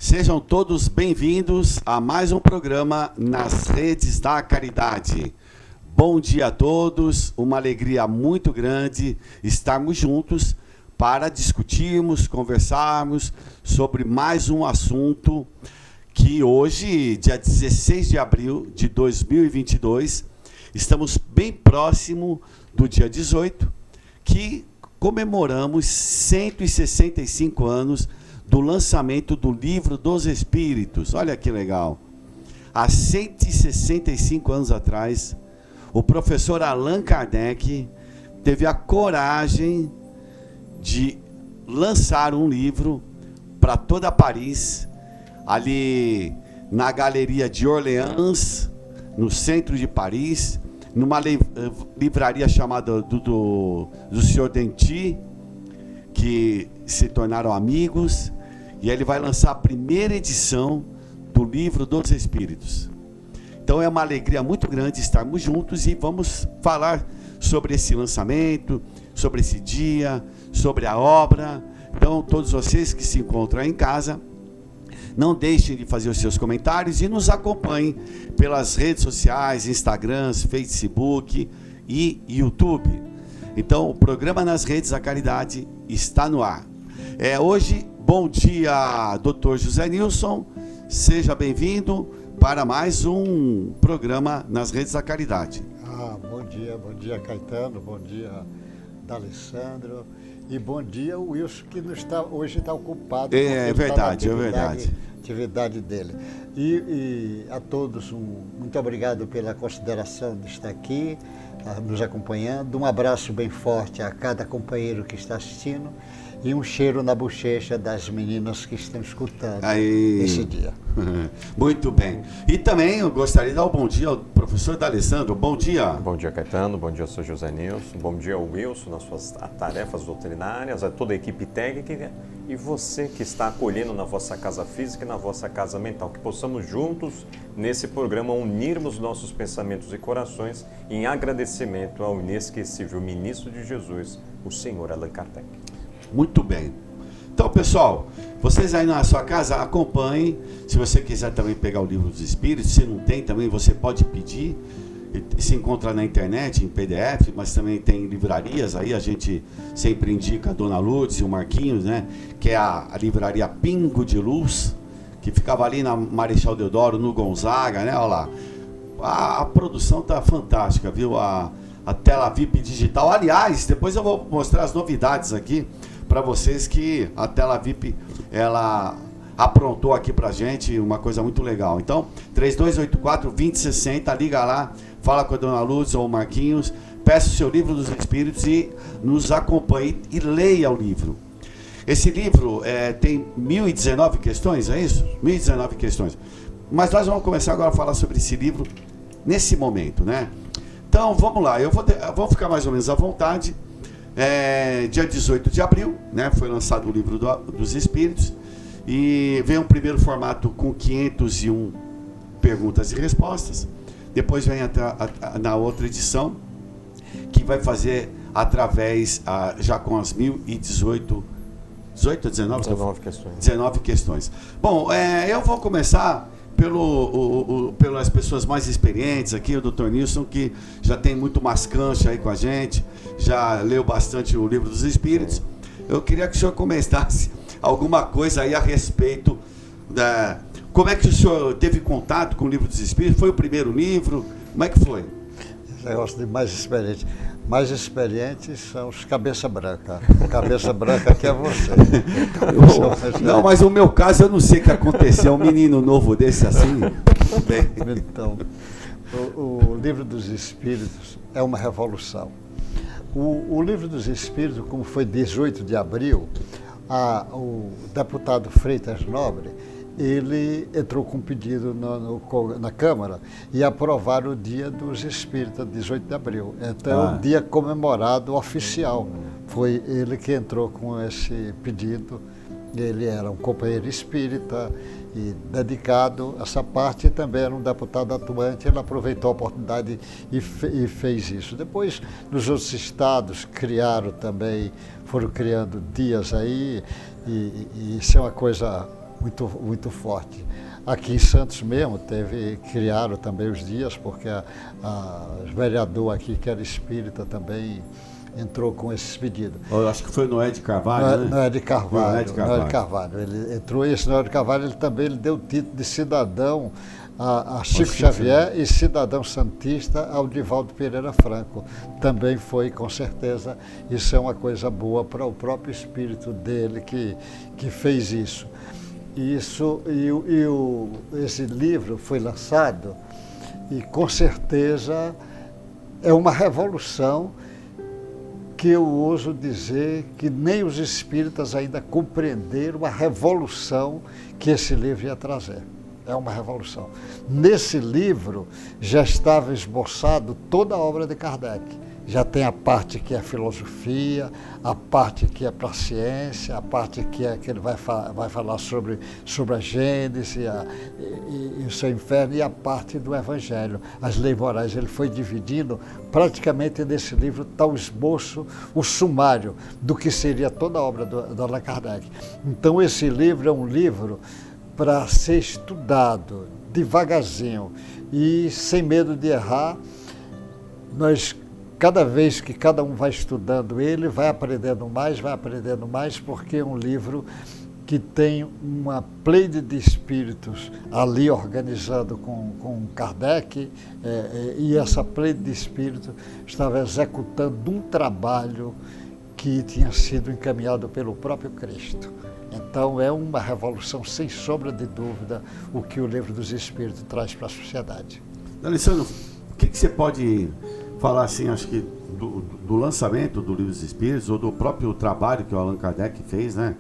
Sejam todos bem-vindos a mais um programa nas Redes da Caridade. Bom dia a todos, uma alegria muito grande estarmos juntos para discutirmos, conversarmos sobre mais um assunto que hoje, dia 16 de abril de 2022, estamos bem próximo do dia 18, que comemoramos 165 anos do lançamento do Livro dos Espíritos. Olha que legal. Há 165 anos atrás, o professor Allan Kardec teve a coragem de lançar um livro para toda Paris, ali na Galeria de Orleans, no centro de Paris, numa livraria chamada do Sr. Denty, que se tornaram amigos, e ele vai lançar a primeira edição do Livro dos Espíritos. Então é uma alegria muito grande estarmos juntos e vamos falar sobre esse lançamento, sobre esse dia, sobre a obra. Então todos vocês que se encontram em casa, não deixem de fazer os seus comentários e nos acompanhem pelas redes sociais, Instagram, Facebook e YouTube. Então o programa Nas Redes da Caridade está no ar. Hoje, bom dia, Dr. José Nilson, seja bem-vindo para mais um programa Nas Redes da Caridade. Bom dia Caetano, bom dia D'Alessandro e bom dia o Wilson, que hoje está ocupado. É verdade. Atividade dele. E a todos, muito obrigado pela consideração de estar aqui, nos acompanhando. Um abraço bem forte a cada companheiro que está assistindo e um cheiro na bochecha das meninas que estão escutando esse dia. Muito bem. E também eu gostaria de dar um bom dia ao professor D'Alessandro. Bom dia. Bom dia, Caetano. Bom dia, Sr. José Nilson. Bom dia ao Wilson nas suas tarefas doutrinárias, a toda a equipe técnica e você que está acolhendo na vossa casa física e na vossa casa mental. Que possamos juntos, nesse programa, unirmos nossos pensamentos e corações em agradecimento ao inesquecível Ministro de Jesus, o Senhor Allan Kardec. Muito bem. Então, pessoal, vocês aí na sua casa acompanhem. Se você quiser também pegar o Livro dos Espíritos, se não tem também, você pode pedir. Se encontra na internet, em PDF, mas também tem livrarias. Aí a gente sempre indica a Dona Lourdes e o Marquinhos, né? Que é a livraria Pingo de Luz, que ficava ali na Marechal Deodoro, no Gonzaga, né? Olha lá. A produção tá fantástica, viu? A tela VIP digital. Aliás, depois eu vou mostrar as novidades aqui para vocês, que a tela VIP, ela aprontou aqui pra gente uma coisa muito legal. Então, 3284-2060, liga lá, fala com a Dona Luz ou o Marquinhos, peça o seu Livro dos Espíritos e nos acompanhe e leia o livro. Esse livro tem 1019 questões, é isso? 1019 questões. Mas nós vamos começar agora a falar sobre esse livro nesse momento, né? Então, vamos lá, eu vou ficar mais ou menos à vontade. Dia 18 de abril, né, foi lançado o Livro dos Espíritos e vem um primeiro formato com 501 perguntas e respostas. Depois vem na outra edição, que vai fazer através, já com as 1018, 19 questões. 19 questões. Bom, eu vou começar pelas pessoas mais experientes aqui, o Dr. Nilson, que já tem muito mais cancha aí com a gente, já leu bastante o Livro dos Espíritos. Eu queria que o senhor comentasse alguma coisa aí a respeito da... Como é que o senhor teve contato com o Livro dos Espíritos? Foi o primeiro livro? Como é que foi? Esse negócio de mais experiente. Mais experientes são os cabeça branca. Cabeça branca que é você. Não, mas o meu caso eu não sei o que aconteceu. Um menino novo desse assim. Bem. Então, o Livro dos Espíritos é uma revolução. O Livro dos Espíritos, como foi 18 de abril, o deputado Freitas Nobre, ele entrou com um pedido na Câmara e aprovaram o Dia dos Espíritas, 18 de abril. Então, é um dia comemorado oficial. Foi ele que entrou com esse pedido. Ele era um companheiro espírita e dedicado a essa parte, e também era um deputado atuante. Ele aproveitou a oportunidade e fez isso. Depois, nos outros estados, foram criando dias aí, e isso é uma coisa muito forte. Aqui em Santos mesmo criaram também os dias, porque a vereador aqui, que era espírita, também entrou com esse pedido. Eu acho que foi Noé de Carvalho, né? Noé de Carvalho. Noé de Carvalho. Noé de Carvalho. Ele entrou, e esse Noé de Carvalho ele deu o título de cidadão a Chico Xavier e cidadão santista ao Divaldo Pereira Franco. Também foi, com certeza, isso é uma coisa boa para o próprio espírito dele que fez isso. Esse livro foi lançado e, com certeza, é uma revolução que eu ouso dizer que nem os espíritas ainda compreenderam a revolução que esse livro ia trazer. É uma revolução. Nesse livro já estava esboçado toda a obra de Kardec. Já tem a parte que é filosofia, a parte que é para a ciência, a parte que ele vai falar sobre a Gênese e o seu inferno, e a parte do Evangelho, as leis morais. Ele foi dividindo praticamente nesse livro, tal esboço, o sumário do que seria toda a obra do Allan Kardec. Então esse livro é um livro para ser estudado devagarzinho e sem medo de errar. Cada vez que cada um vai estudando ele, vai aprendendo mais, porque é um livro que tem uma pleide de espíritos ali organizando com Kardec, e essa pleide de espíritos estava executando um trabalho que tinha sido encaminhado pelo próprio Cristo. Então é uma revolução, sem sombra de dúvida, o que o Livro dos Espíritos traz para a sociedade. Alessandro, o que você pode falar, assim, acho que do lançamento do Livro dos Espíritos, ou do próprio trabalho que o Allan Kardec fez, né,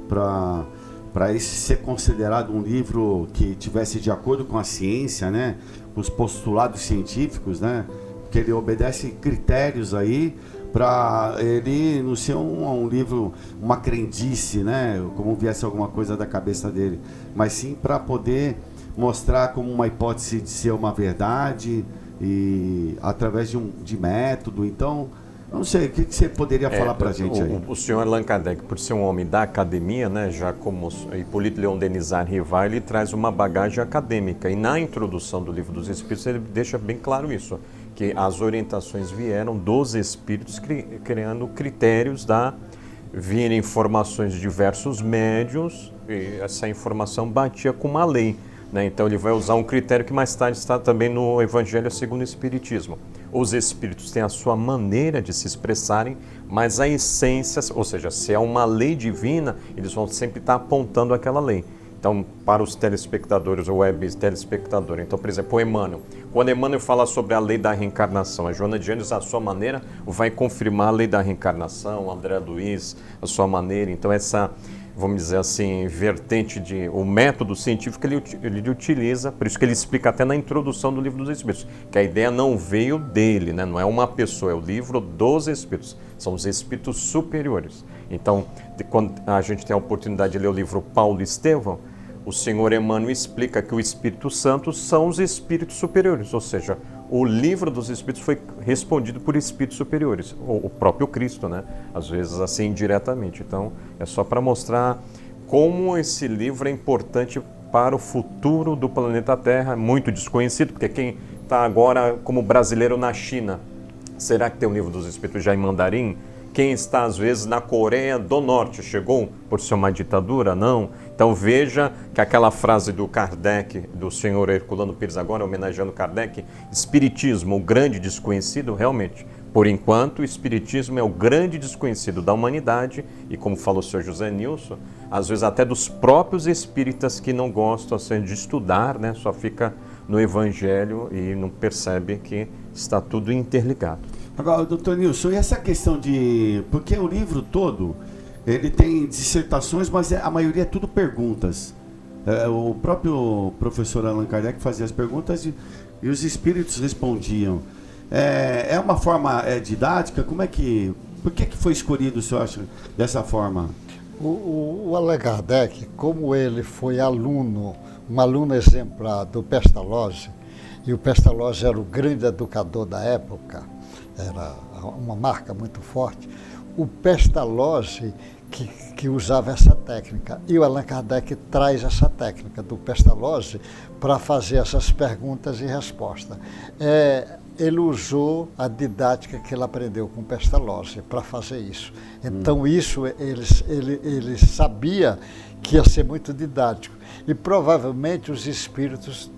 para esse ser considerado um livro que tivesse de acordo com a ciência, né, com os postulados científicos, né, que ele obedece critérios aí, para ele não ser um livro, uma crendice, né, como viesse alguma coisa da cabeça dele, mas sim para poder mostrar como uma hipótese de ser uma verdade, e através de método. Então, não sei, o que você poderia falar para a gente aí? O senhor Allan Kardec, por ser um homem da academia, né, já como Hipólito Leon Denisard Rivar, ele traz uma bagagem acadêmica, e na introdução do Livro dos Espíritos ele deixa bem claro isso, que as orientações vieram dos Espíritos criando critérios vir informações de diversos médiuns, e essa informação batia com uma lei. Então ele vai usar um critério que mais tarde está também no Evangelho segundo o Espiritismo. Os espíritos têm a sua maneira de se expressarem, mas a essência, ou seja, se é uma lei divina, eles vão sempre estar apontando aquela lei. Então, para os telespectadores, ou web telespectadores, então, por exemplo, o Emmanuel. Quando Emmanuel fala sobre a lei da reencarnação, a Joana de Ângeles, à sua maneira, vai confirmar a lei da reencarnação, o André Luiz, a sua maneira. Então, essa, vamos dizer assim, vertente o método científico ele utiliza, por isso que ele explica até na introdução do Livro dos Espíritos, que a ideia não veio dele, né? Não é uma pessoa, é o livro dos Espíritos, são os Espíritos superiores. Então, quando a gente tem a oportunidade de ler o livro Paulo e Estevão, o senhor Emmanuel explica que o Espírito Santo são os Espíritos superiores, ou seja, o Livro dos Espíritos foi respondido por Espíritos superiores, o próprio Cristo, né? Às vezes assim indiretamente. Então, é só para mostrar como esse livro é importante para o futuro do planeta Terra, muito desconhecido, porque quem está agora como brasileiro na China, será que tem o Livro dos Espíritos já em mandarim? Quem está, às vezes, na Coreia do Norte, chegou por ser uma ditadura? Não. Então veja que aquela frase do Kardec, do senhor Herculano Pires agora, homenageando Kardec, Espiritismo, o grande desconhecido, realmente, por enquanto, o Espiritismo é o grande desconhecido da humanidade, e como falou o senhor José Nilson, às vezes até dos próprios espíritas que não gostam assim, de estudar, né? Só fica no Evangelho e não percebe que está tudo interligado. Agora, doutor Nilson, e essa questão de... Porque o livro todo, ele tem dissertações, mas a maioria é tudo perguntas. O próprio professor Allan Kardec fazia as perguntas e os espíritos respondiam. É uma forma didática? Por que foi escolhido, o senhor acha, dessa forma? O Allan Kardec, como ele foi um aluno exemplar do Pestalozzi, e o Pestalozzi era o grande educador da época, era uma marca muito forte, o Pestalozzi que usava essa técnica. E o Allan Kardec traz essa técnica do Pestalozzi para fazer essas perguntas e respostas. Ele usou a didática que ele aprendeu com Pestalozzi para fazer isso. Então, isso ele sabia que ia ser muito didático. E provavelmente os espíritos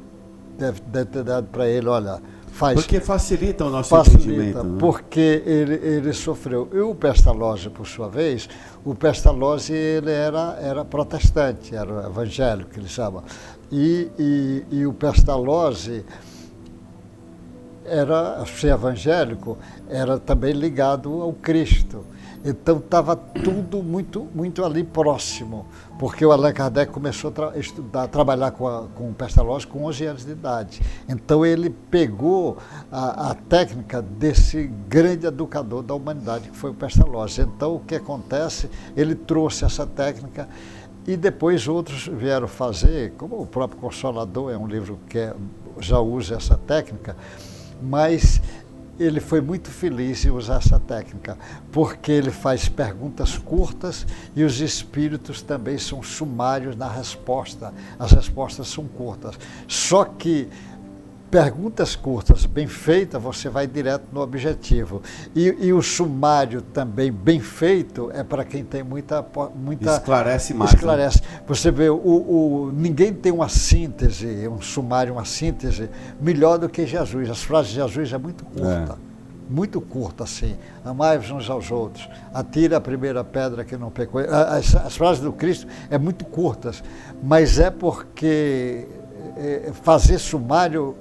devem ter dado para ele, olha, faz. Porque facilita o nosso entendimento. Né? Porque ele sofreu. E o Pestalozzi, por sua vez, o Pestalozzi ele era protestante, era evangélico, que ele chama. E o Pestalozzi ser evangélico, era também ligado ao Cristo. Então estava tudo muito ali próximo, porque o Allan Kardec começou a trabalhar com o Pestalozzi com 11 anos de idade. Então ele pegou a técnica desse grande educador da humanidade, que foi o Pestalozzi. Então o que acontece? Ele trouxe essa técnica e depois outros vieram fazer, como o próprio Consolador, é um livro que já usa essa técnica, mas ele foi muito feliz em usar essa técnica, porque ele faz perguntas curtas e os espíritos também são sumários na resposta. As respostas são curtas. Só que perguntas curtas, bem feitas, você vai direto no objetivo. E o sumário também bem feito é para quem tem muita... Esclarece mais. Esclarece. Né? Você vê, ninguém tem uma síntese, um sumário, uma síntese melhor do que Jesus. As frases de Jesus é muito curta. Muito curta, assim. Amai-vos uns aos outros. Atira a primeira pedra que não pecou. As frases do Cristo é muito curtas, mas é porque fazer sumário...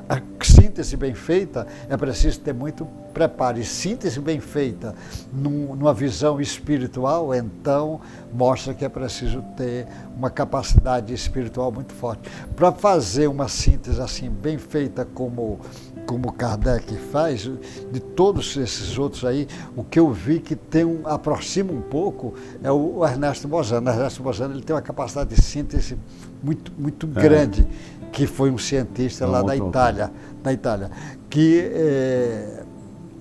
A síntese bem feita é preciso ter muito preparo. E síntese bem feita numa visão espiritual, então mostra que é preciso ter uma capacidade espiritual muito forte. Para fazer uma síntese assim bem feita como Kardec faz, de todos esses outros aí, o que eu vi que aproxima um pouco é o Ernesto Bozano. O Ernesto Bozano ele tem uma capacidade de síntese muito grande, que foi um cientista lá da Itália, que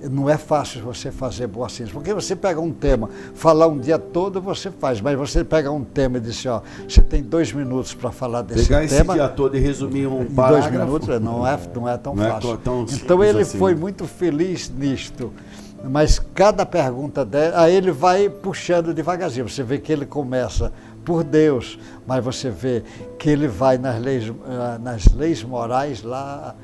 não é fácil você fazer boa síntese, porque você pega um tema, falar um dia todo você faz, mas você pega um tema e diz assim, você tem 2 minutos para falar desse tema. Pegar esse dia todo e resumir um parágrafo. 2 minutos não é tão fácil. Então ele assim, foi muito feliz nisto. Mas cada pergunta dela, aí ele vai puxando devagarzinho. Você vê que ele começa por Deus, mas você vê que ele vai nas leis morais lá,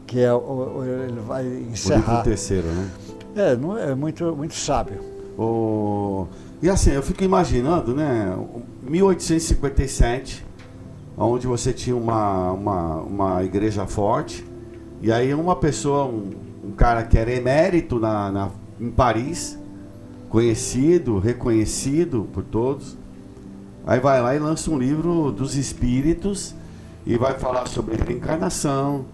que ele vai encerrar. O terceiro, né? Não é muito sábio. E assim, eu fico imaginando, né? 1857, onde você tinha uma igreja forte, e aí uma pessoa, um cara que era emérito em Paris, conhecido, reconhecido por todos, aí vai lá e lança um livro dos espíritos e vai falar sobre reencarnação,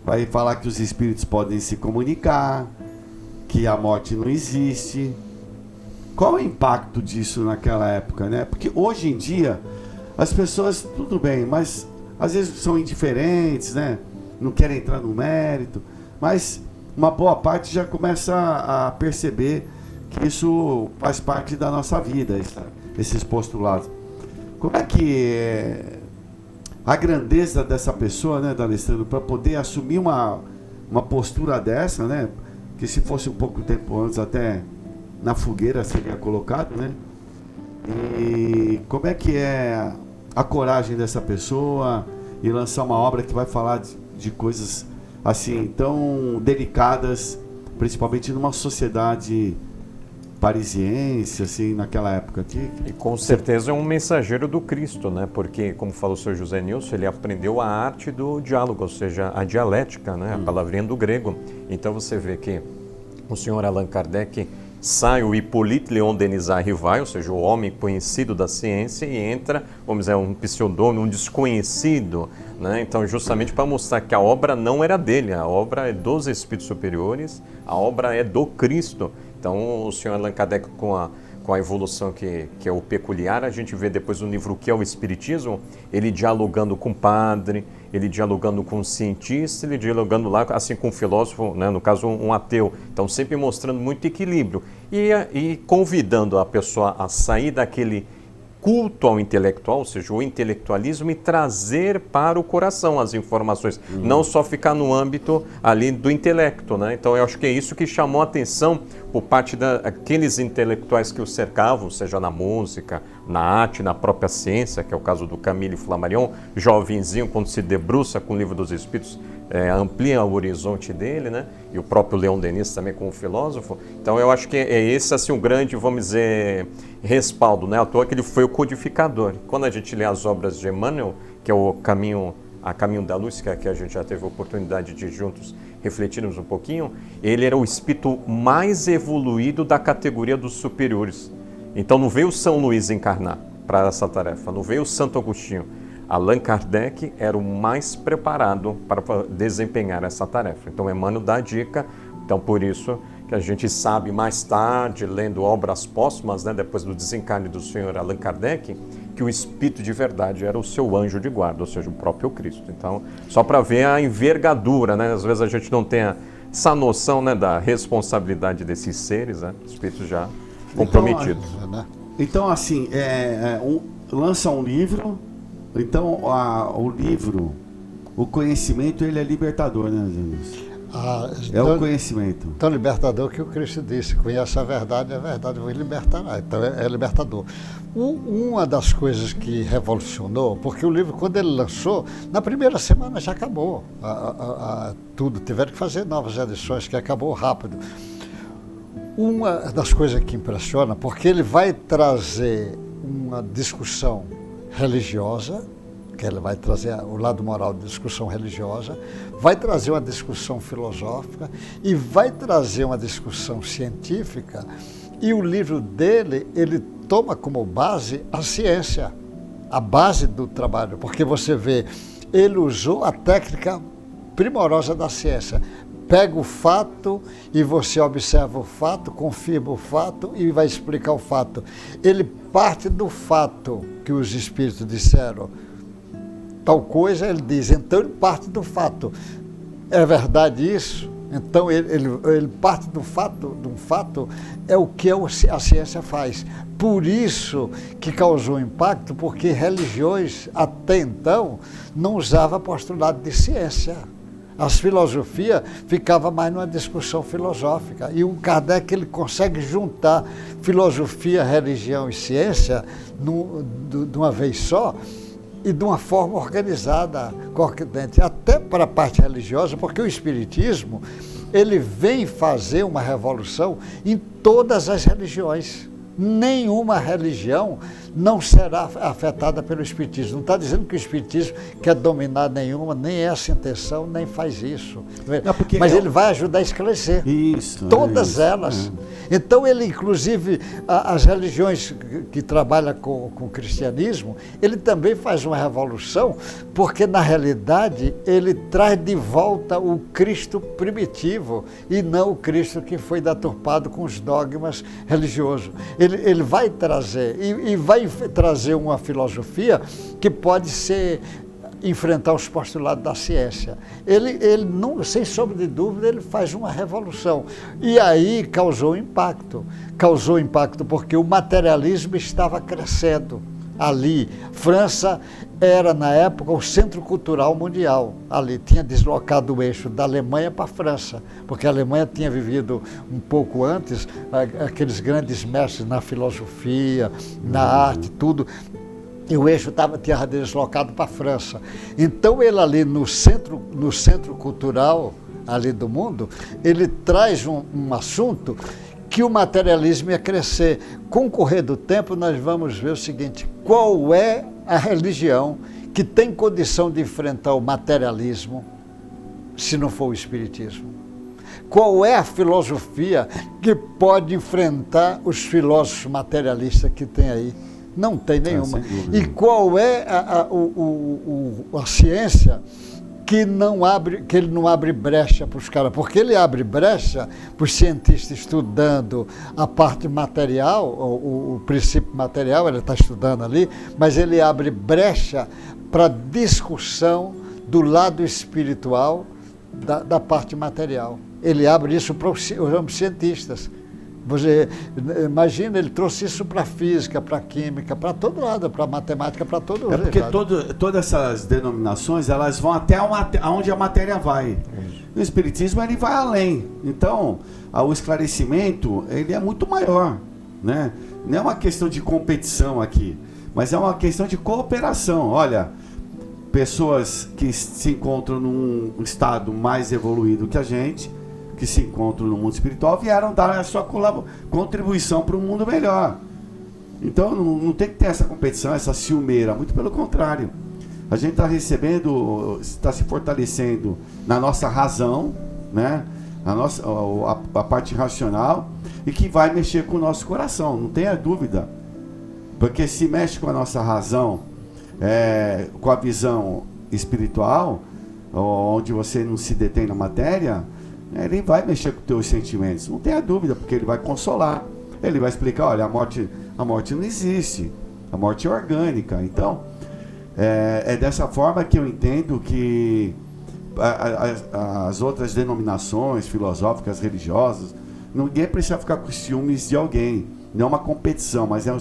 vai falar que os espíritos podem se comunicar, que a morte não existe. Qual é o impacto disso naquela época, né? Porque hoje em dia as pessoas, tudo bem, mas às vezes são indiferentes, né? Não querem entrar no mérito, mas uma boa parte já começa a perceber que isso faz parte da nossa vida, esses postulados. Como é que a grandeza dessa pessoa, né, D'Alessandro, para poder assumir uma postura dessa, né, que se fosse um pouco tempo antes até na fogueira seria colocado, né? E como é que é a coragem dessa pessoa e lançar uma obra que vai falar de coisas assim tão delicadas, principalmente numa sociedade parisiense, assim, naquela época aqui. E com certeza é um mensageiro do Cristo, né? Porque, como falou o Sr. José Nilson, ele aprendeu a arte do diálogo, ou seja, a dialética, né? A palavrinha do grego. Então você vê que o senhor Allan Kardec sai o Hippolyte Léon Denis Arrivai, ou seja, o homem conhecido da ciência, e entra, vamos dizer, um pseudônimo, um desconhecido, né? Então, justamente para mostrar que a obra não era dele, a obra é dos espíritos superiores, a obra é do Cristo. Então, o senhor Allan Kardec, com com a evolução que é o peculiar. A gente vê depois no livro O que é o Espiritismo, ele dialogando com o padre, ele dialogando com o cientista, ele dialogando lá assim com o filósofo, né, no caso um ateu. Então sempre mostrando muito equilíbrio e convidando a pessoa a sair daquele culto ao intelectual, ou seja, o intelectualismo, e trazer para o coração as informações, não só ficar no âmbito ali do intelecto, né? Então eu acho que é isso que chamou a atenção por parte daqueles intelectuais que o cercavam, seja na música, na arte, na própria ciência, que é o caso do Camille Flammarion, jovenzinho, quando se debruça com o Livro dos Espíritos, amplia o horizonte dele, né? E o próprio Leon Denis também como filósofo. Então eu acho que é esse assim, um grande, vamos dizer, respaldo, né? À toa que ele foi o codificador. Quando a gente lê as obras de Emmanuel, que é o Caminho da Luz, que a gente já teve a oportunidade de juntos refletirmos um pouquinho, ele era o espírito mais evoluído da categoria dos superiores. Então não veio São Luís encarnar para essa tarefa, não veio Santo Agostinho. Allan Kardec era o mais preparado para desempenhar essa tarefa. Então Emmanuel dá a dica, então por isso que a gente sabe mais tarde, lendo obras póstumas, né, depois do desencarne do senhor Allan Kardec, que o espírito de verdade era o seu anjo de guarda, ou seja, o próprio Cristo. Então, só para ver a envergadura, né, às vezes a gente não tem essa noção, né, da responsabilidade desses seres, né, espíritos já comprometidos. Então assim, lança um livro. Então, o livro, o conhecimento, ele é libertador, né, Jesus? O conhecimento. Tão libertador que o Cristo disse: conhece a verdade vos libertará. Então, é libertador. Uma das coisas que revolucionou, porque o livro, quando ele lançou, na primeira semana já acabou. Tudo, tiveram que fazer novas edições, que acabou rápido. Uma das coisas que impressiona, porque ele vai trazer uma discussão religiosa, que ele vai trazer o lado moral da discussão religiosa, vai trazer uma discussão filosófica e vai trazer uma discussão científica, e o livro dele, ele toma como base a ciência, a base do trabalho, porque você vê, ele usou a técnica primorosa da ciência. Pega o fato e você observa o fato, confirma o fato e vai explicar o fato. Ele parte do fato que os espíritos disseram tal coisa, ele diz, então ele parte do fato. É verdade isso? Então ele parte do fato, é o que a ciência faz. Por isso que causou impacto, porque religiões até então não usavam postulado de ciência. As filosofias ficavam mais numa discussão filosófica. E o Kardec, ele consegue juntar filosofia, religião e ciência de uma vez só e de uma forma organizada, coerente, até para a parte religiosa, porque o Espiritismo, ele vem fazer uma revolução em todas as religiões. Nenhuma religião não será afetada pelo Espiritismo. Não está dizendo que o Espiritismo quer dominar nenhuma, nem essa intenção, nem faz isso. Não, mas ele vai ajudar a esclarecer todas elas. Então ele, inclusive, as religiões que trabalham com o cristianismo, ele também faz uma revolução, porque na realidade ele traz de volta o Cristo primitivo e não o Cristo que foi deturpado com os dogmas religiosos. Ele vai trazer, e vai trazer uma filosofia que pode enfrentar os postulados da ciência. Ele não, sem sombra de dúvida, ele faz uma revolução. E aí causou impacto porque o materialismo estava crescendo ali. França era, na época, o centro cultural mundial. Ali tinha deslocado o eixo da Alemanha para a França, porque a Alemanha tinha vivido um pouco antes aqueles grandes mestres na filosofia, na arte, tudo. E o eixo tinha deslocado para a França. Então ele ali no centro cultural ali do mundo, ele traz um assunto que o materialismo ia crescer. Com o correr do tempo, nós vamos ver o seguinte: qual é a religião que tem condição de enfrentar o materialismo, se não for o Espiritismo? Qual é a filosofia que pode enfrentar os filósofos materialistas que tem aí? Não tem nenhuma. E qual é a ciência que ele não abre brecha para os caras, porque ele abre brecha para os cientistas estudando a parte material, o princípio material, ele está estudando ali, mas ele abre brecha para discussão do lado espiritual da parte material. Ele abre isso para os cientistas. Você imagina, ele trouxe isso para a física, para a química, para todo lado, para a matemática, para todo lado. É porque todas essas denominações, elas vão até onde a matéria vai. O Espiritismo, ele vai além. Então, o esclarecimento, ele é muito maior, né? Não é uma questão de competição aqui, mas é uma questão de cooperação. Olha, pessoas que se encontram num estado mais evoluído que a gente, que se encontram no mundo espiritual, vieram dar a sua contribuição para um mundo melhor. Então não tem que ter essa competição, essa ciumeira, muito pelo contrário. A gente está recebendo, está se fortalecendo na nossa razão, né? A parte racional, e que vai mexer com o nosso coração, não tenha dúvida. Porque se mexe com a nossa razão, com a visão espiritual, onde você não se detém na matéria, ele vai mexer com os teus sentimentos, não tenha dúvida, porque ele vai consolar, ele vai explicar, olha, a morte não existe, a morte é orgânica. Então, é dessa forma que eu entendo que as outras denominações filosóficas, religiosas, ninguém precisa ficar com ciúmes de alguém, não é uma competição, mas é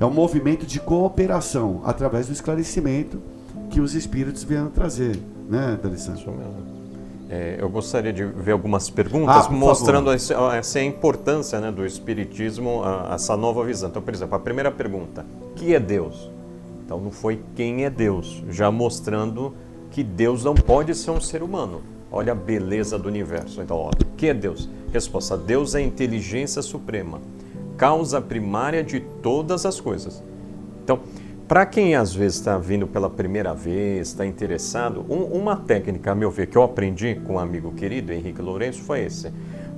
um movimento de cooperação, através do esclarecimento que os espíritos vieram trazer, né, D'Alessandro? Isso mesmo. Eu gostaria de ver algumas perguntas mostrando essa importância, né, do Espiritismo, essa nova visão. Então, por exemplo, a primeira pergunta: que é Deus? Então, não foi quem é Deus, já mostrando que Deus não pode ser um ser humano. Olha a beleza do universo. Então, o que é Deus? Resposta: Deus é a inteligência suprema, causa primária de todas as coisas. Então, para quem às vezes está vindo pela primeira vez, está interessado, uma técnica, a meu ver, que eu aprendi com um amigo querido, Henrique Lourenço, foi esse.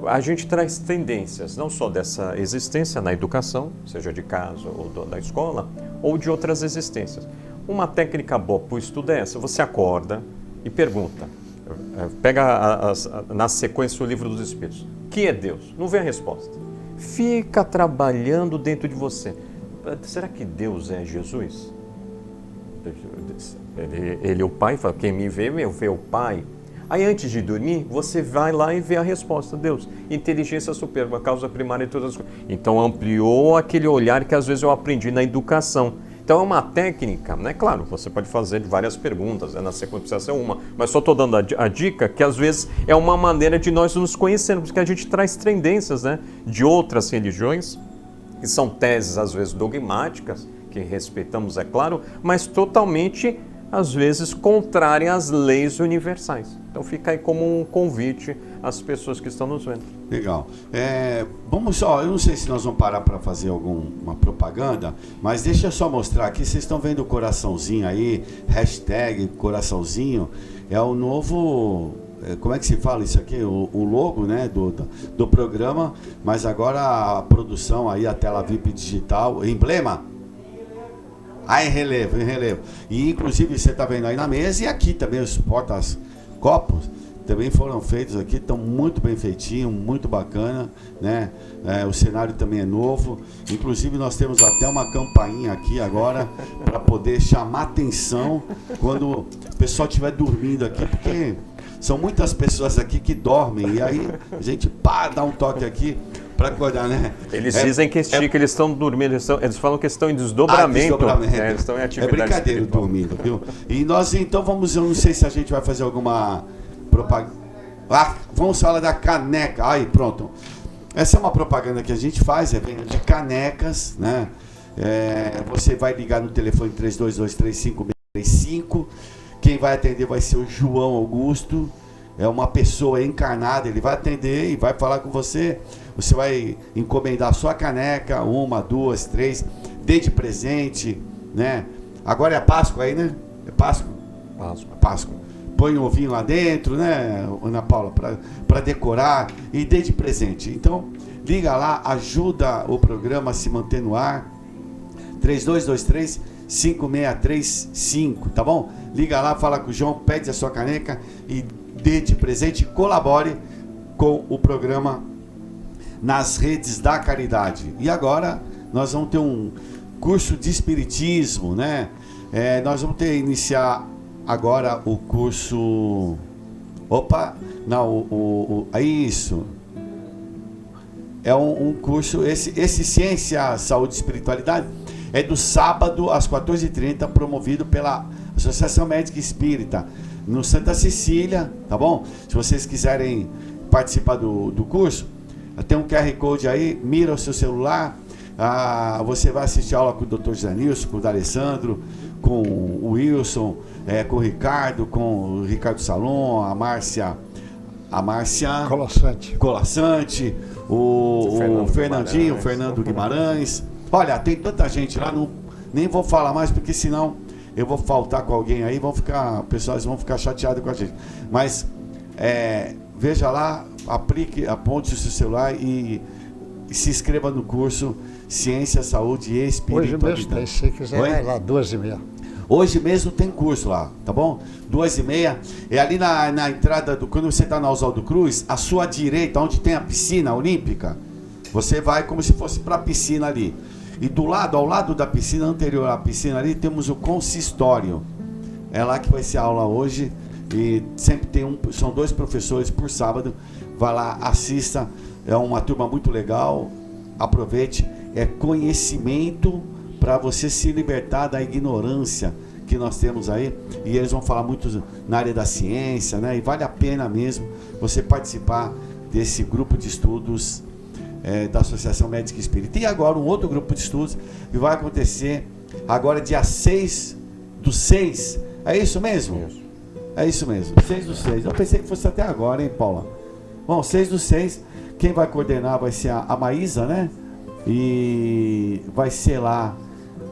A gente traz tendências, não só dessa existência na educação, seja de casa ou da escola, ou de outras existências. Uma técnica boa para o estudo é essa: você acorda e pergunta, pega na sequência o Livro dos Espíritos. Que é Deus? Não vem a resposta. Fica trabalhando dentro de você. Será que Deus é Jesus? Ele é o Pai, fala, quem me vê o Pai. Aí antes de dormir, você vai lá e vê a resposta: Deus, inteligência suprema, causa primária de todas as coisas. Então ampliou aquele olhar que às vezes eu aprendi na educação. Então é uma técnica, né? Claro, você pode fazer várias perguntas, na sequência precisa ser uma, mas só estou dando a dica que às vezes é uma maneira de nós nos conhecermos, porque a gente traz tendências, né, de outras religiões, que são teses às vezes dogmáticas, que respeitamos, é claro, mas totalmente, às vezes, contrárias às leis universais. Então fica aí como um convite às pessoas que estão nos vendo. Legal. Vamos só, eu não sei se nós vamos parar para fazer alguma propaganda, mas deixa eu só mostrar aqui, vocês estão vendo o coraçãozinho aí, hashtag coraçãozinho, é o novo... Como é que se fala isso aqui? O logo, né, do programa, mas agora a produção aí, a tela VIP digital, emblema? Em relevo. E inclusive você está vendo aí na mesa, e aqui também os portas-copos também foram feitos aqui, estão muito bem feitinhos, muito bacana, né? O cenário também é novo, inclusive nós temos até uma campainha aqui agora para poder chamar atenção quando o pessoal estiver dormindo aqui, porque são muitas pessoas aqui que dormem, e aí a gente dá um toque aqui para acordar, né? Eles dizem que eles estão dormindo, eles falam que estão em desdobramento. Eles estão em atividade brincadeira espiritual. Dormindo, viu? E nós então vamos, eu não sei se a gente vai fazer alguma propaganda. Vamos falar da caneca. Aí, pronto. Essa é uma propaganda que a gente faz, é venda de canecas, né? Você vai ligar no telefone 32235635. Quem vai atender vai ser o João Augusto, é uma pessoa encarnada, ele vai atender e vai falar com você. Você vai encomendar a sua caneca, 1, 2, 3, dê de presente, né? Agora é a Páscoa aí, né? É Páscoa? Páscoa. Põe um ovinho lá dentro, né, Ana Paula, para decorar, e dê de presente. Então, liga lá, ajuda o programa a se manter no ar. 3223 5635, tá bom? Liga lá, fala com o João, pede a sua caneca e dê de presente e colabore com o programa Nas Redes da Caridade. E agora nós vamos ter um curso de Espiritismo, né? Nós vamos iniciar agora o curso... Opa, não, isso... É um curso, esse Ciência, Saúde e Espiritualidade é do sábado às 14h30, promovido pela Associação Médica Espírita, no Santa Cecília, tá bom? Se vocês quiserem participar do curso, tem um QR Code aí, mira o seu celular, você vai assistir aula com o Dr. José Nilson, com o D'Alessandro, com o Wilson, com o Ricardo Salom, a Márcia Colassante, o Fernandinho, o Fernando Guimarães. Olha, tem tanta gente lá, nem vou falar mais, porque senão eu vou faltar com alguém aí, pessoas vão ficar chateados com a gente. Mas veja lá, aponte o seu celular e se inscreva no curso Ciência, Saúde e Espiritualidade. Hoje mesmo, se quiser, vai lá, 2h30. Hoje mesmo tem curso lá, tá bom? 2h30. É ali na entrada quando você está na Oswaldo Cruz, à sua direita, onde tem a piscina olímpica, você vai como se fosse para a piscina ali. E ao lado da piscina, anterior à piscina ali, temos o consistório. É lá que vai ser a aula hoje. E sempre são 2 professores por sábado. Vai lá, assista. É uma turma muito legal. Aproveite. É conhecimento para você se libertar da ignorância que nós temos aí, e eles vão falar muito na área da ciência, né? E vale a pena mesmo você participar desse grupo de estudos da Associação Médica Espírita. E agora um outro grupo de estudos que vai acontecer agora dia 6/6. É isso mesmo? Isso. É isso mesmo, 6/6. Eu pensei que fosse até agora, hein, Paula? Bom, 6/6, quem vai coordenar vai ser a Maísa, né? E vai ser lá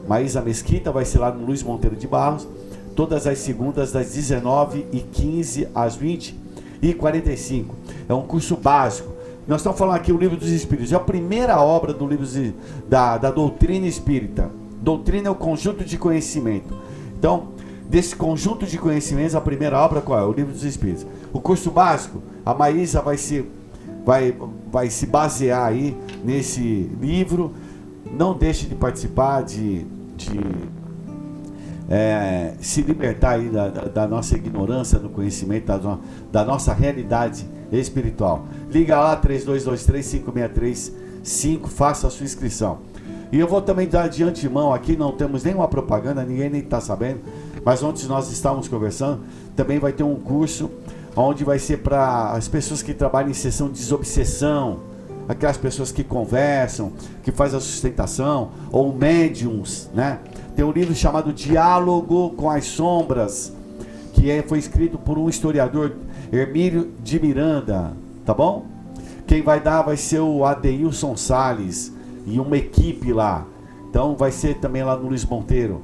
Maísa Mesquita, vai ser lá no Luiz Monteiro de Barros, todas as segundas das 19h15 às 20h45. É um curso básico. Nós estamos falando aqui o Livro dos Espíritos. É a primeira obra do livro da doutrina espírita. Doutrina é o conjunto de conhecimento. Então, desse conjunto de conhecimentos, a primeira obra qual é? O Livro dos Espíritos. O curso básico, a Maísa vai se basear aí nesse livro. Não deixe de participar, de se libertar aí da nossa ignorância no conhecimento, da nossa realidade espiritual. Liga lá, 3223-5635, faça a sua inscrição. E eu vou também dar de antemão aqui, não temos nenhuma propaganda, ninguém nem está sabendo, mas ontem nós estávamos conversando, também vai ter um curso onde vai ser para as pessoas que trabalham em sessão de desobsessão, aquelas pessoas que conversam, que fazem a sustentação, ou médiums, né? Tem um livro chamado Diálogo com as Sombras, que foi escrito por um historiador, Hermílio de Miranda, tá bom? Quem vai dar vai ser o Adeilson Salles e uma equipe lá. Então vai ser também lá no Luiz Monteiro.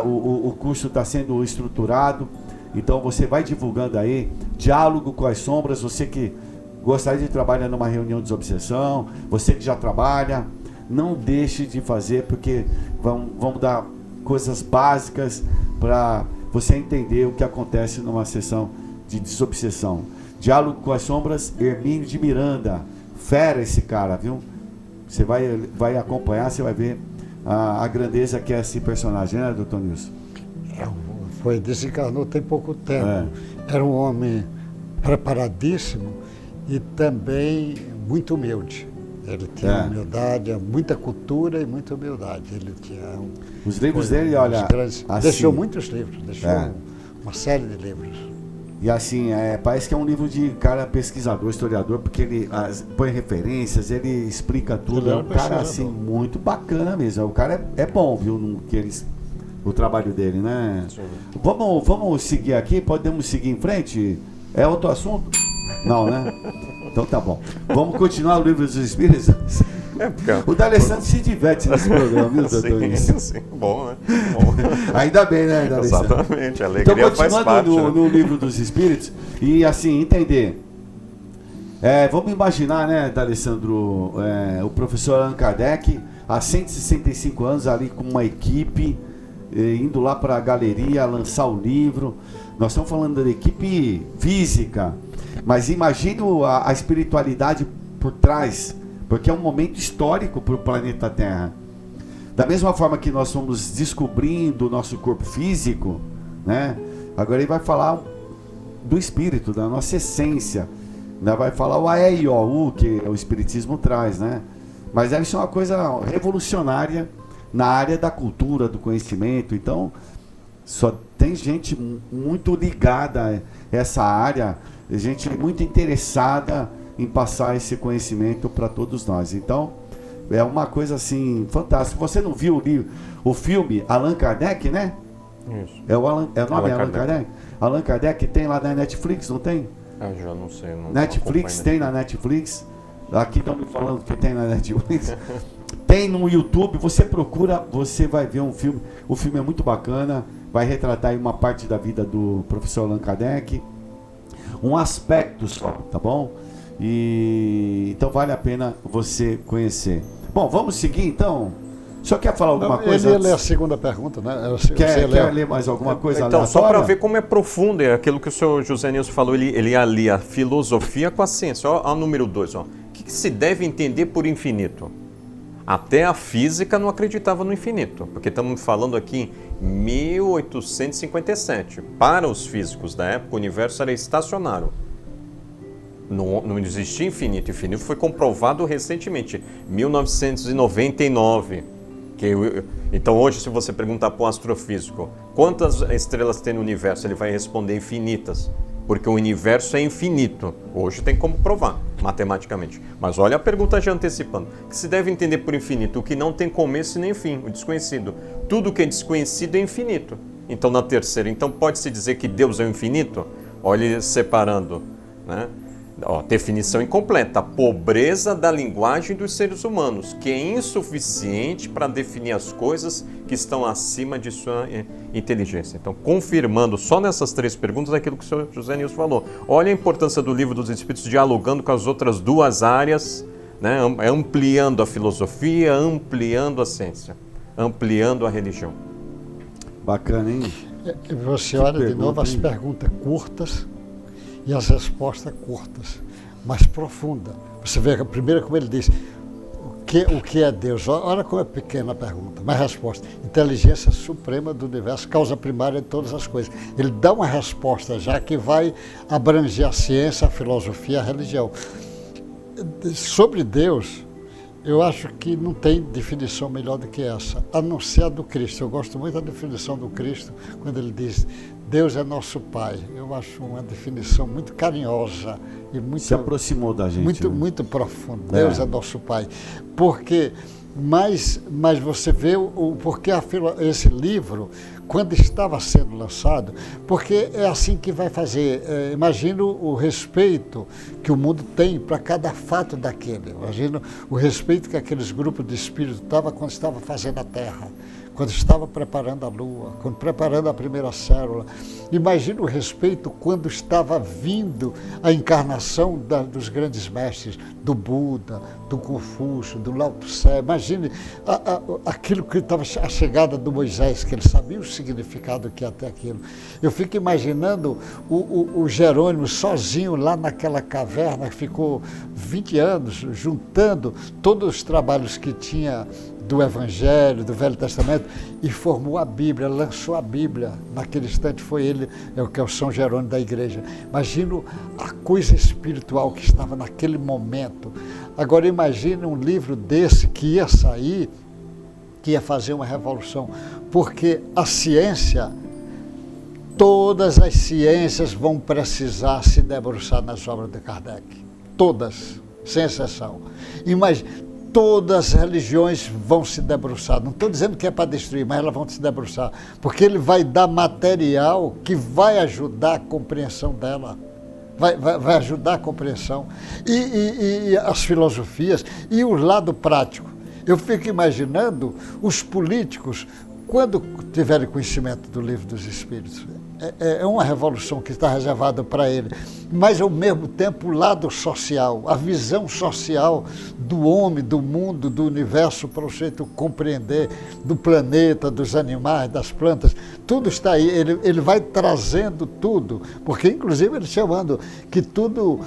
O curso está sendo estruturado, então você vai divulgando aí, Diálogo com as Sombras, você que gostaria de trabalhar numa reunião de desobsessão, você que já trabalha, não deixe de fazer, porque vamos dar coisas básicas para você entender o que acontece numa sessão de desobsessão. Diálogo com as Sombras, Hermínio de Miranda, fera esse cara, viu? Você vai acompanhar, você vai ver a grandeza que é esse personagem, né, doutor Nilson? Desencarnou tem pouco tempo. Era um homem preparadíssimo e também muito humilde. Ele tinha humildade, muita cultura e muita humildade. Ele tinha os livros dele, olha, assim, deixou muitos livros, uma série de livros. E assim, parece que é um livro de cara pesquisador, historiador, porque ele põe referências, ele explica tudo. É um cara assim muito bacana mesmo. O cara é bom, viu, o trabalho dele, né? Vamos seguir aqui, podemos seguir em frente? É outro assunto? Não, né? Então tá bom. Vamos continuar o Livro dos Espíritos? O D'Alessandro se diverte nesse programa, viu, doutor? Sim, bom, né? Bom. Ainda bem, né, D'Alessandro? Exatamente, a alegria então, faz parte. No Livro dos Espíritos, e assim, entender. Vamos imaginar, né, D'Alessandro, o professor Allan Kardec, há 165 anos, ali com uma equipe, indo lá para a galeria lançar o livro. Nós estamos falando da equipe física, mas imagine a espiritualidade por trás, porque é um momento histórico para o planeta Terra. Da mesma forma que nós fomos descobrindo o nosso corpo físico, né? Agora ele vai falar do espírito, da nossa essência, né? Vai falar o AEIOU, que o espiritismo traz, né? Mas deve ser uma coisa revolucionária na área da cultura, do conhecimento. Então, só tem gente muito ligada a essa área, gente muito interessada em passar esse conhecimento para todos nós. Então, é uma coisa assim fantástica. Você não viu o filme Allan Kardec, né? Isso. É o nome Allan Kardec? Allan Kardec tem lá na Netflix, não tem? Eu já não sei. Não Netflix, tem na Netflix. Aqui estão me falando que tem na Netflix. Tem no YouTube, você procura, você vai ver um filme. O filme é muito bacana, vai retratar aí uma parte da vida do professor Allan Kardec. Um aspecto só, tá bom? Então vale a pena você conhecer. Bom, vamos seguir então? O senhor quer falar alguma coisa? Ele lê a segunda pergunta, né? Quer ler mais alguma coisa? Então, só aleatória? para ver como é profundo, é aquilo que o senhor José Nilson falou, ele alia a filosofia com a ciência. Ó, o número 2, ó. O que se deve entender por infinito? Até a física não acreditava no infinito, porque estamos falando aqui em 1857. Para os físicos da época, o universo era estacionário. Não existia infinito. O infinito foi comprovado recentemente, 1999. Então hoje, se você perguntar para um astrofísico quantas estrelas tem no universo, ele vai responder infinitas, porque o universo é infinito. Hoje tem como provar, matematicamente. Mas olha a pergunta já antecipando. O que se deve entender por infinito? O que não tem começo nem fim, o desconhecido. Tudo que é desconhecido é infinito. Então na terceira, então pode-se dizer que Deus é o infinito? Olha ele separando, né? Ó, definição incompleta, a pobreza da linguagem dos seres humanos, que é insuficiente para definir as coisas que estão acima de sua inteligência. Então, confirmando só nessas 3 perguntas aquilo que o senhor José Nilson falou. Olha a importância do Livro dos Espíritos dialogando com as outras 2 áreas, né? Ampliando a filosofia, ampliando a ciência, ampliando a religião. Bacana, hein? Você olha de novo as perguntas curtas e as respostas curtas, mas profundas. Você vê a primeira, como ele diz, o que é Deus? Olha como é pequena a pergunta, mas a resposta: inteligência suprema do universo, causa primária de todas as coisas. Ele dá uma resposta já que vai abranger a ciência, a filosofia, a religião. Sobre Deus, eu acho que não tem definição melhor do que essa, a não ser a do Cristo. Eu gosto muito da definição do Cristo, quando ele diz: Deus é nosso Pai. Eu acho uma definição muito carinhosa e muito... Se aproximou da gente. Muito, né? muito profundo. Deus é nosso Pai. Porque, mas você vê porque esse livro, quando estava sendo lançado, porque é assim que vai fazer. Imagina o respeito que o mundo tem para cada fato daquele. Imagina o respeito que aqueles grupos de espírito estavam quando estava fazendo a Terra, quando estava preparando a Lua, quando preparando a primeira célula. Imagina o respeito quando estava vindo a encarnação dos grandes mestres, do Buda, do Confúcio, do Lao Tse. Imagine aquilo que estava a chegada do Moisés, que ele sabia o significado que ia até aquilo. Eu fico imaginando o Jerônimo sozinho lá naquela caverna, que ficou 20 anos juntando todos os trabalhos que tinha do Evangelho, do Velho Testamento, e formou a Bíblia, lançou a Bíblia. Naquele instante foi ele, que é o São Jerônimo da igreja. Imagino a coisa espiritual que estava naquele momento. Agora imagine um livro desse que ia sair, que ia fazer uma revolução, porque a ciência, todas as ciências vão precisar se debruçar nas obras de Kardec. Todas, sem exceção. Imagine, todas as religiões vão se debruçar. Não estou dizendo que é para destruir, mas elas vão se debruçar, porque ele vai dar material que vai ajudar a compreensão dela. Vai ajudar a compreensão. E as filosofias, e o lado prático. Eu fico imaginando os políticos, quando tiverem conhecimento do Livro dos Espíritos, é uma revolução que está reservada para ele, mas ao mesmo tempo o lado social, a visão social do homem, do mundo, do universo, para o jeito compreender, do planeta, dos animais, das plantas, tudo está aí, ele vai trazendo tudo, porque inclusive ele chamando que tudo,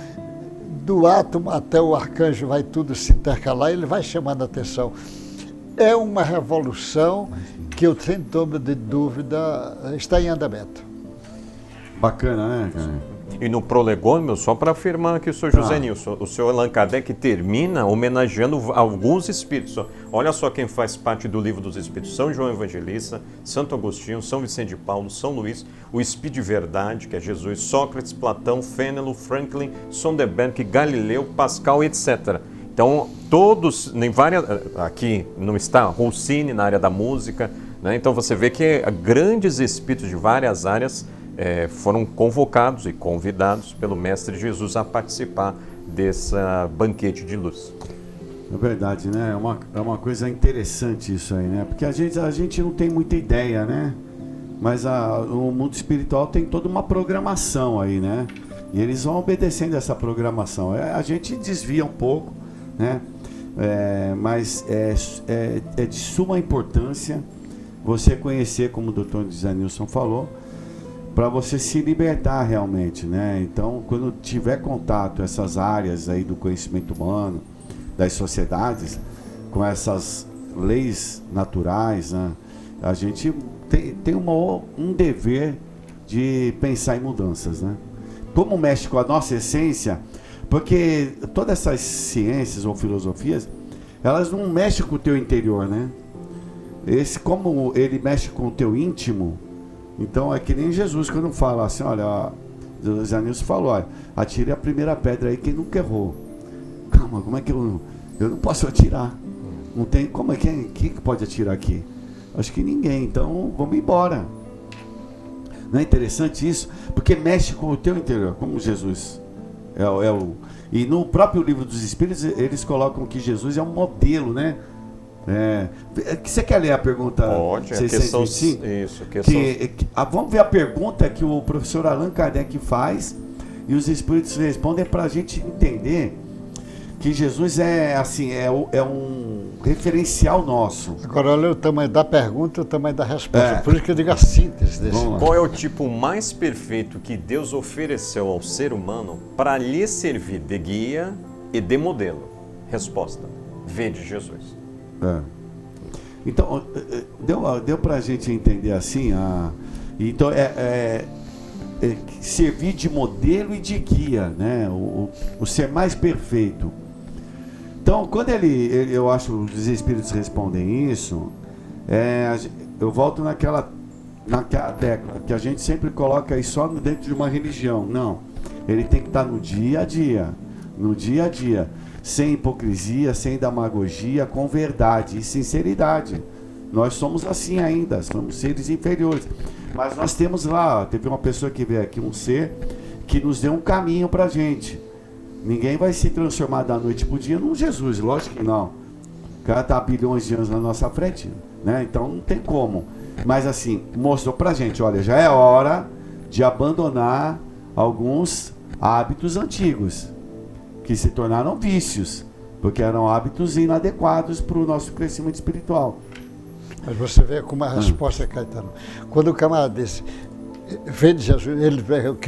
do átomo até o arcanjo, vai tudo se intercalar, ele vai chamando a atenção. É uma revolução que eu, sem sombra de dúvida, está em andamento. Bacana, né, cara? E no prolegômeno, só para afirmar aqui, o senhor José Nilson, o senhor Allan Kardec termina homenageando alguns espíritos. Olha só quem faz parte do Livro dos Espíritos: São João Evangelista, Santo Agostinho, São Vicente de Paulo, São Luís, o Espírito de Verdade, que é Jesus, Sócrates, Platão, Fénelon, Franklin, Sonderberg, Galileu, Pascal, etc. Então, todos, em várias, aqui não está, Rossini na área da música, né? Então você vê que grandes espíritos de várias áreas foram convocados e convidados pelo Mestre Jesus a participar desse banquete de luz. É verdade, né? É uma coisa interessante isso aí, né? Porque a gente não tem muita ideia, né? Mas o mundo espiritual tem toda uma programação aí, né? E eles vão obedecendo essa programação. A gente desvia um pouco, né? Mas é de suma importância você conhecer, como o Dr. José Nilson falou, para você se libertar realmente, né? Então, quando tiver contato essas áreas aí do conhecimento humano, das sociedades, com essas leis naturais, né? A gente tem um dever de pensar em mudanças, né? Como mexe com a nossa essência, porque todas essas ciências ou filosofias, elas não mexem com o teu interior, né? Como ele mexe com o teu íntimo, então é que nem Jesus quando fala assim, olha, o Zé Nilson falou, olha, atire a primeira pedra aí quem nunca errou. Calma, como é que eu não posso atirar? Não tem, como é quem pode atirar aqui? Acho que ninguém, então vamos embora. Não é interessante isso? Porque mexe com o teu interior, como Jesus e no próprio Livro dos Espíritos eles colocam que Jesus é um modelo, né? Você quer ler a pergunta? Pode, a questão, isso, vamos ver a pergunta que o professor Allan Kardec faz e os Espíritos respondem para a gente entender que Jesus é um referencial nosso. Agora olha o tamanho da pergunta e o tamanho da resposta. Por isso que eu digo a síntese desse. Qual é o tipo mais perfeito que Deus ofereceu ao ser humano para lhe servir de guia e de modelo? Resposta: vede Jesus. Então, deu para a gente entender assim, então servir de modelo e de guia, né? O ser mais perfeito. Então, quando eu acho que os Espíritos respondem isso, eu volto naquela tecla que a gente sempre coloca aí só dentro de uma religião. Não, ele tem que estar no dia a dia, sem hipocrisia, sem demagogia, com verdade e sinceridade. Nós somos assim ainda, somos seres inferiores. Mas nós temos lá, teve uma pessoa que veio aqui, um ser, que nos deu um caminho pra gente. Ninguém vai se transformar da noite pro dia num Jesus, lógico que não. O cara tá há bilhões de anos na nossa frente, né? Então não tem como. Mas assim, mostrou pra gente, olha, já é hora de abandonar alguns hábitos antigos, que se tornaram vícios, porque eram hábitos inadequados para o nosso crescimento espiritual. Mas você vê como a resposta é, Caetano. Quando o camarada disse, vê de Jesus, ele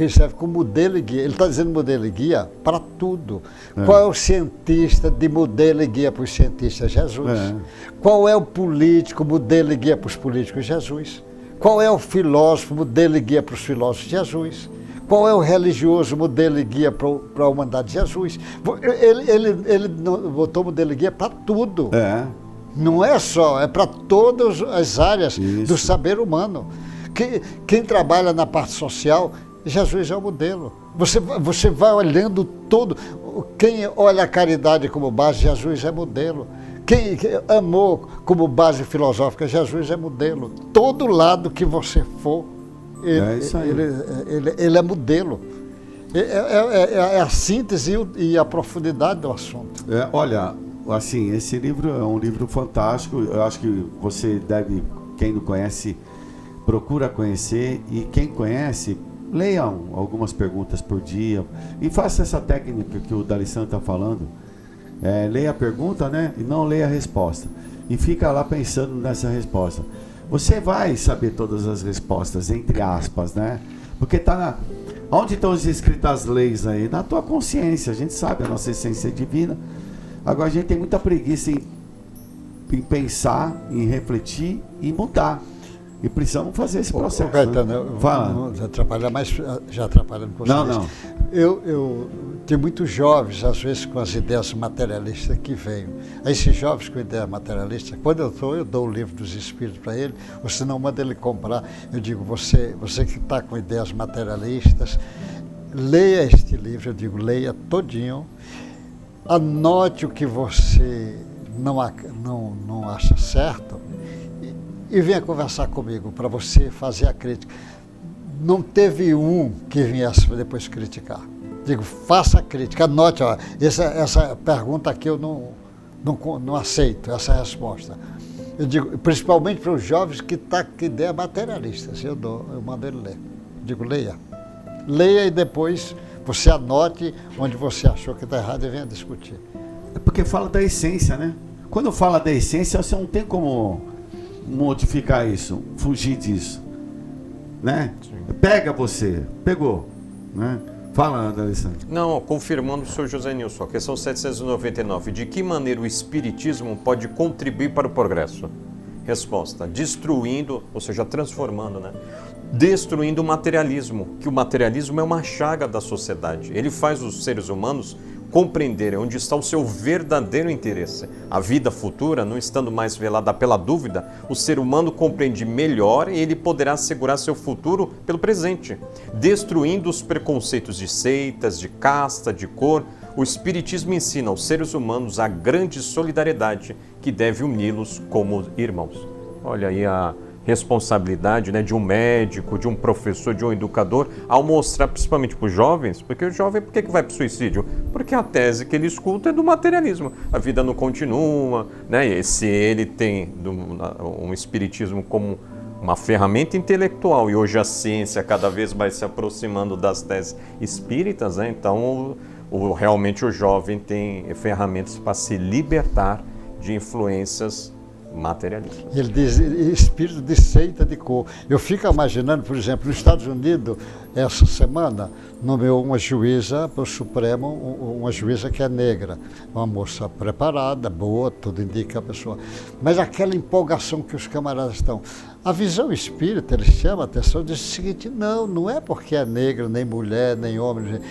serve como modelo e guia. Ele está dizendo modelo e guia para tudo. Qual é o cientista de modelo e guia para os cientistas? Jesus. Qual é o político, modelo e guia para os políticos? Jesus. Qual é o filósofo, modelo e guia para os filósofos? Jesus. Qual é o religioso, modelo e guia para a humanidade? Jesus. Ele botou modelo e guia para tudo. Não é só, é para todas as áreas do saber humano. Quem trabalha na parte social, Jesus é o modelo. Você vai olhando todo. Quem olha a caridade como base, Jesus é modelo. Quem amou como base filosófica, Jesus é modelo. Todo lado que você for, ele é modelo. É a síntese e a profundidade do assunto. Olha, assim, esse livro é um livro fantástico. Eu acho que você deve, quem não conhece, procura conhecer, e quem conhece, leiam algumas perguntas por dia e faça essa técnica que o D'Alessandro está falando. Leia a pergunta, né? E não leia a resposta. E fica lá pensando nessa resposta. Você vai saber todas as respostas, entre aspas, né? Porque onde estão escritas as leis aí? Na tua consciência. A gente sabe a nossa essência divina. Agora a gente tem muita preguiça em pensar, em refletir e mudar. E precisamos fazer esse processo. Caetano, né? Fala. Não atrapalhar mais, já atrapalhando com vocês. Não. Eu tenho muitos jovens, às vezes, com as ideias materialistas que vêm. Esses jovens com ideias materialistas, quando eu dou o livro dos Espíritos para ele, ou se não, manda ele comprar. Eu digo, você que está com ideias materialistas, leia este livro, eu digo, leia todinho, anote o que você não acha certo e venha conversar comigo para você fazer a crítica. Não teve um que viesse depois criticar. Digo, faça a crítica, anote, ó, essa pergunta aqui eu não aceito, essa resposta. Eu digo, principalmente para os jovens que estão com ideia materialista, eu mando ele ler. Digo, leia. Leia e depois você anote onde você achou que está errado e venha discutir. É porque fala da essência, né? Quando fala da essência, você não tem como modificar isso, fugir disso, né? Sim. Pegou, né? Fala, D'Alessandro. Não, confirmando o senhor José Nilson, a questão 799, de que maneira o espiritismo pode contribuir para o progresso? Resposta, destruindo, ou seja, transformando, né? Destruindo o materialismo, que o materialismo é uma chaga da sociedade. Ele faz os seres humanos compreenderem onde está o seu verdadeiro interesse. A vida futura, não estando mais velada pela dúvida, o ser humano compreende melhor e ele poderá assegurar seu futuro pelo presente. Destruindo os preconceitos de seitas, de casta, de cor, o Espiritismo ensina aos seres humanos a grande solidariedade que deve uni-los como irmãos. Olha aí a responsabilidade, né, de um médico, de um professor, de um educador, ao mostrar principalmente para os jovens, porque o jovem, por que vai para o suicídio? Porque a tese que ele escuta é do materialismo. A vida não continua, né? E se ele tem um espiritismo como uma ferramenta intelectual e hoje a ciência cada vez mais se aproximando das teses espíritas, né? Então realmente o jovem tem ferramentas para se libertar de influências materialistas. Ele diz espírito de seita de cor. Eu fico imaginando, por exemplo, nos Estados Unidos, essa semana, nomeou uma juíza para o Supremo, uma juíza que é negra, uma moça preparada, boa, tudo indica a pessoa. Mas aquela empolgação que os camaradas estão. A visão espírita, eles chamam a atenção, diz o seguinte, não é porque é negra, nem mulher, nem homem.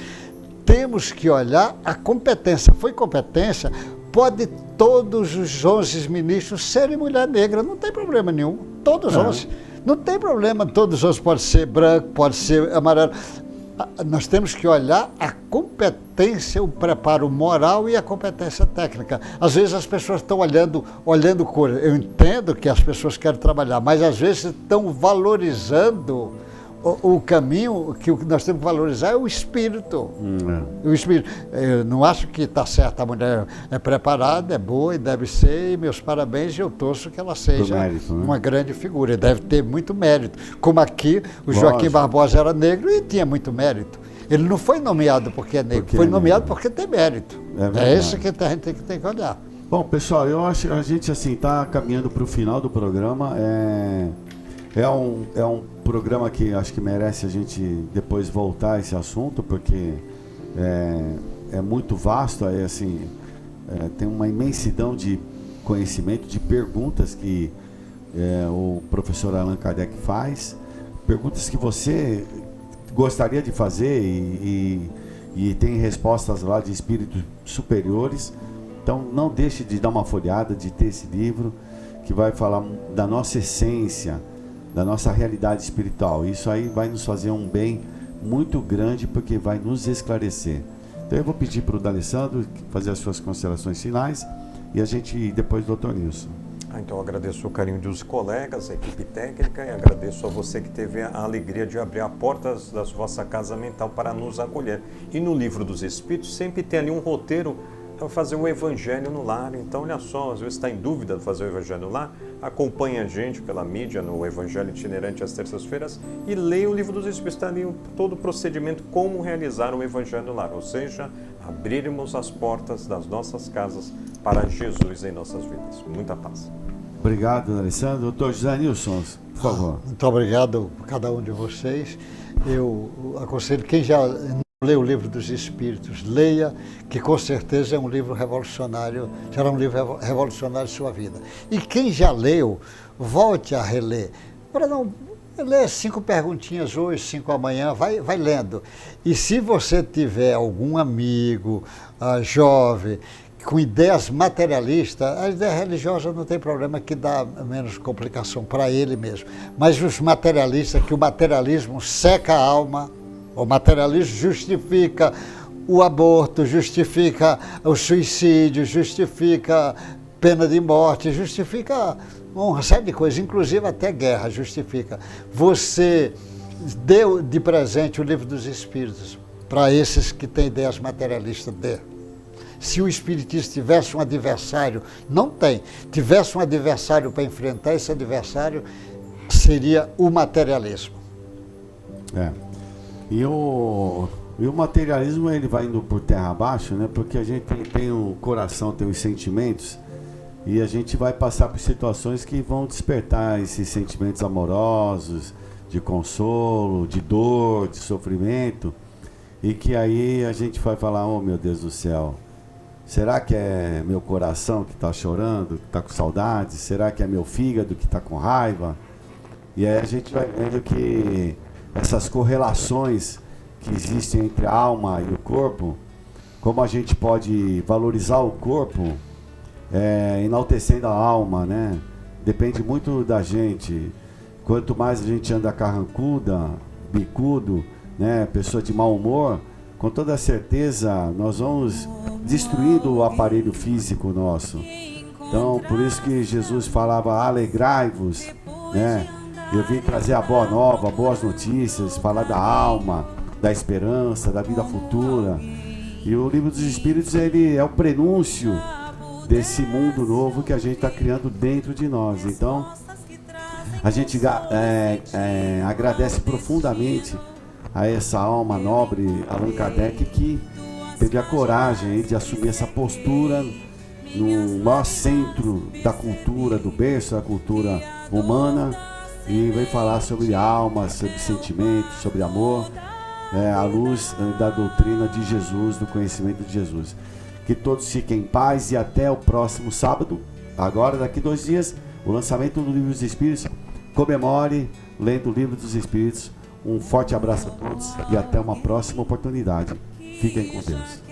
Temos que olhar a competência. Foi competência? Pode todos os 11 ministros serem mulher negra, não tem problema nenhum. Todos os 11. Não tem problema, todos os 11 pode ser branco, pode ser amarelo. Nós temos que olhar a competência, o preparo moral e a competência técnica. Às vezes as pessoas estão olhando cor. Eu entendo que as pessoas querem trabalhar, mas às vezes estão valorizando o caminho que nós temos que valorizar é o espírito. O espírito. Eu não acho que está certo, a mulher é preparada, é boa e deve ser, e meus parabéns, eu torço que ela seja mérito, né? Uma grande figura, e deve ter muito mérito. Como aqui, o Joaquim Barbosa era negro e tinha muito mérito. Ele não foi nomeado porque é negro, foi nomeado porque tem mérito. É isso que a gente tem que olhar. Bom, pessoal, eu acho que a gente está caminhando para o final do programa. É um programa que acho que merece a gente depois voltar a esse assunto, porque é muito vasto, tem uma imensidão de conhecimento, de perguntas que o professor Allan Kardec faz, perguntas que você gostaria de fazer e tem respostas lá de espíritos superiores. Então não deixe de dar uma folhada, de ter esse livro que vai falar da nossa essência, da nossa realidade espiritual. Isso aí vai nos fazer um bem muito grande, porque vai nos esclarecer. Então eu vou pedir para o D'Alessandro fazer as suas considerações finais e a gente depois do Dr. Nilson. Então eu agradeço o carinho dos colegas, a equipe técnica, e agradeço a você que teve a alegria de abrir a porta da vossa casa mental para nos acolher. E no Livro dos Espíritos sempre tem ali um roteiro fazer o Evangelho no Lar. Então, olha só, às vezes está em dúvida de fazer o Evangelho no Lar, acompanha a gente pela mídia no Evangelho Itinerante às terças-feiras e leia o Livro dos Espíritos. Está ali todo o procedimento, como realizar o Evangelho no Lar, ou seja, abrirmos as portas das nossas casas para Jesus em nossas vidas. Muita paz. Obrigado, Alessandro. Doutor José Nilson, por favor. Muito obrigado a cada um de vocês. Eu aconselho quem já leu o Livro dos Espíritos, leia, que com certeza é um livro revolucionário, será um livro revolucionário em sua vida. E quem já leu, volte a reler. Para não ler 5 perguntinhas hoje, 5 amanhã, vai lendo. E se você tiver algum amigo jovem, com ideias materialistas, a ideia religiosa não tem problema, que dá menos complicação para ele mesmo. Mas os materialistas, que o materialismo seca a alma, o materialismo justifica o aborto, justifica o suicídio, justifica pena de morte, justifica uma série de coisas, inclusive até guerra justifica. Você deu de presente o Livro dos Espíritos para esses que têm ideias materialistas, dê. Se o espiritismo tivesse um adversário, não tem, tivesse um adversário para enfrentar, esse adversário seria o materialismo. E o materialismo, ele vai indo por terra abaixo, né? Porque a gente tem o coração, tem os sentimentos, e a gente vai passar por situações que vão despertar esses sentimentos amorosos, de consolo, de dor, de sofrimento, e que aí a gente vai falar, oh meu Deus do céu, será que é meu coração que está chorando, que está com saudade? Será que é meu fígado que está com raiva? E aí a gente vai vendo que essas correlações que existem entre a alma e o corpo, como a gente pode valorizar o corpo, enaltecendo a alma, né? Depende muito da gente. Quanto mais a gente anda carrancuda, bicudo, né? Pessoa de mau humor, com toda certeza nós vamos destruindo o aparelho físico nosso. Então, por isso que Jesus falava, alegrai-vos, né? Eu vim trazer a boa nova, boas notícias, falar da alma, da esperança, da vida futura. E o Livro dos Espíritos, ele é o prenúncio desse mundo novo que a gente está criando dentro de nós. Então, a gente agradece profundamente a essa alma nobre, Allan Kardec, que teve a coragem aí de assumir essa postura no maior centro da cultura, do berço da cultura humana, e vem falar sobre alma, sobre sentimento, sobre amor, à luz da doutrina de Jesus, do conhecimento de Jesus. Que todos fiquem em paz e até o próximo sábado, agora daqui 2 dias, o lançamento do Livro dos Espíritos. Comemore lendo o Livro dos Espíritos. Um forte abraço a todos e até uma próxima oportunidade. Fiquem com Deus.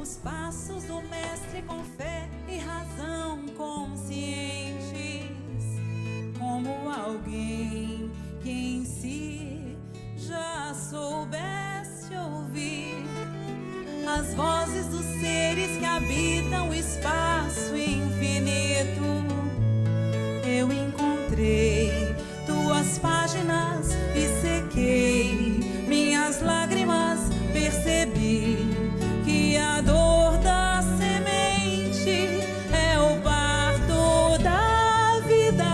Os passos do mestre com fé e razão conscientes, como alguém que em si já soubesse ouvir as vozes dos seres que habitam o espaço infinito. Eu encontrei tuas páginas e sequei minhas lágrimas, percebi que a dor da semente é o parto da vida.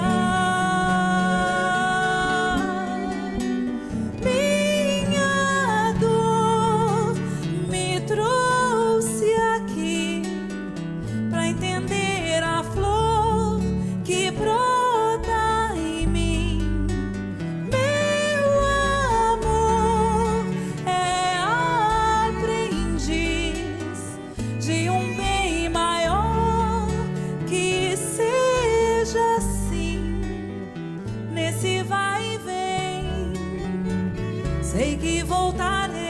Minha dor me trouxe aqui para entender a flor que brota em mim. Meu amor é aprendiz de um bem maior, que seja assim nesse vai e vem. Sei que voltarei.